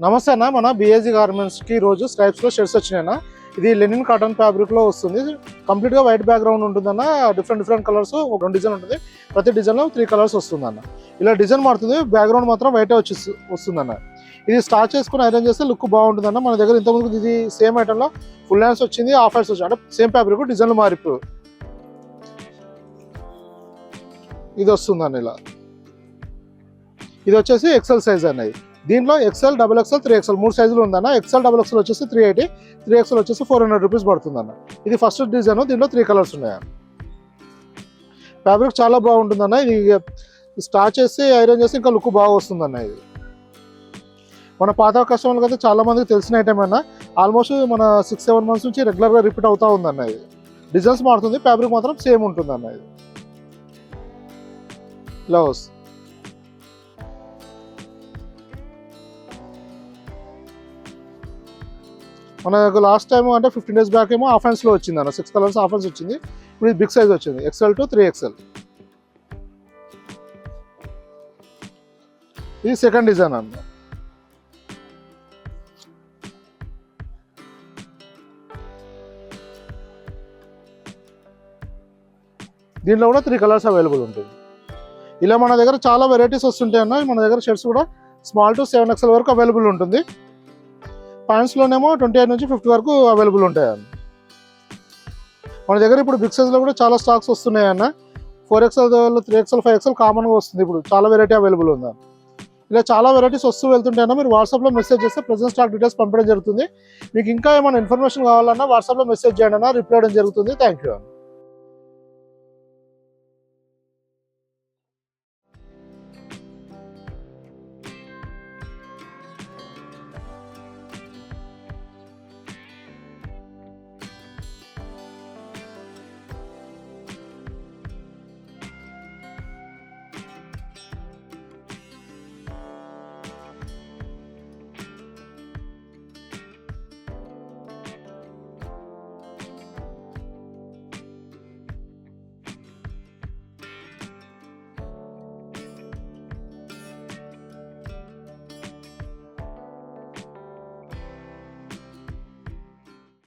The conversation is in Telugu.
నమస్తే అన్న, మన బిఏజీ గార్మెంట్స్కి రోజు స్ట్రైప్స్లో షర్ట్స్ వచ్చినాయన్న. ఇది లెనిన్ కాటన్ ఫ్యాబ్రిక్లో వస్తుంది. కంప్లీట్గా వైట్ బ్యాక్గ్రౌండ్ ఉంటుందన్న. డిఫరెంట్ కలర్స్, ఒక 2 డిజైన్ ఉంటుంది. ప్రతి డిజైన్లో 3 కలర్స్ వస్తుందన్న. ఇలా డిజైన్ మారుతుంది, బ్యాక్గ్రౌండ్ మాత్రం వైటే వస్తుందన్న. ఇది స్టార్ట్ చేసుకుని ఐరన్ చేస్తే లుక్ బాగుంటుందన్న. మన దగ్గర ఇంతకుముందు ఇది సేమ్ ఐటెంలో ఫుల్ హ్యాండ్స్ వచ్చింది, హాఫ్ హ్యాండ్స్ వచ్చింది. అంటే సేమ్ ఫ్యాబ్రిక్, డిజైన్లు మారిపోయి ఇది వస్తుందన్న. ఇలా ఇది వచ్చేసి ఎక్సెల్ సైజ్ అన్నది. దీంట్లో ఎక్సెల్, డబుల్ ఎక్సెల్, 3XL 3 సైజులు ఉందన్న. ఎక్సెల్ డబుల్ ఎక్సెల్ వచ్చేసి 380, 3XL వచ్చేసి 400 రూపీస్ పడుతుందన్న. ఇది ఫస్ట్ డిజైన్. దీంట్లో 3 కలర్స్ ఉన్నాయి. ఫ్యాబ్రిక్ చాలా బాగుంటుందన్న. ఇది స్టార్ట్ చేసి ఐరన్ చేసి ఇంకా లుక్ బాగా వస్తుందన్న. ఇది మన పాత కస్టమర్లకు అయితే చాలా మందికి తెలిసిన ఐటమ్ అన్న. ఆల్మోస్ట్ మన 6-7 మంత్స్ నుంచి రెగ్యులర్గా రిపీట్ అవుతూ ఉందన్న. ఇది డిజైన్స్ మారుతుంది, ఫ్యాబ్రిక్ మాత్రం సేమ్ ఉంటుందన్న. ఇది బ్లౌజ్ మనకు లాస్ట్ టైం అంటే 15 డేస్ బ్యాక్ ఏమో హాఫ్ హ్యాండ్స్లో వచ్చింది అన్న. 6 కలర్స్ హాఫ్ హ్యాండ్స్ వచ్చింది. ఇప్పుడు ఇది బిగ్ సైజ్ వచ్చింది, XL to 3XL. ఇది సెకండ్ డిజైన్ అన్న. దీంట్లో కూడా 3 కలర్స్ అవైలబుల్ ఉంటుంది. ఇలా మన దగ్గర చాలా వెరైటీస్ వస్తుంటాయి అన్న. మన దగ్గర షర్ట్స్ కూడా స్మాల్ టు 7XL వరకు అవైలబుల్ ఉంటుంది. ప్యాంట్స్లోనేమో 28 నుంచి 50 వరకు అవైలబుల్ ఉంటాయన్న. మన దగ్గర ఇప్పుడు బిగ్ సైజ్లో కూడా చాలా స్టాక్స్ వస్తున్నాయన్న. 4XL, 3XL, 5XL కామన్గా వస్తుంది. ఇప్పుడు చాలా వెరైటీ అవైలబుల్ ఉందన్న. ఇలా చాలా వెరైటీస్ వస్తూ వెళ్తుంటాయన్న. మీరు వాట్సాప్లో మెసేజ్ చేస్తే ప్రెజెంట్ స్టాక్ డీటెయిల్స్ పంపడం జరుగుతుంది. మీకు ఇంకా ఏమైనా ఇన్ఫర్మేషన్ కావాలన్నా వాట్సాప్లో మెసేజ్ చేయండి అన్న, రిప్లై చేయడం జరుగుతుంది. థ్యాంక్ యూ అన్న.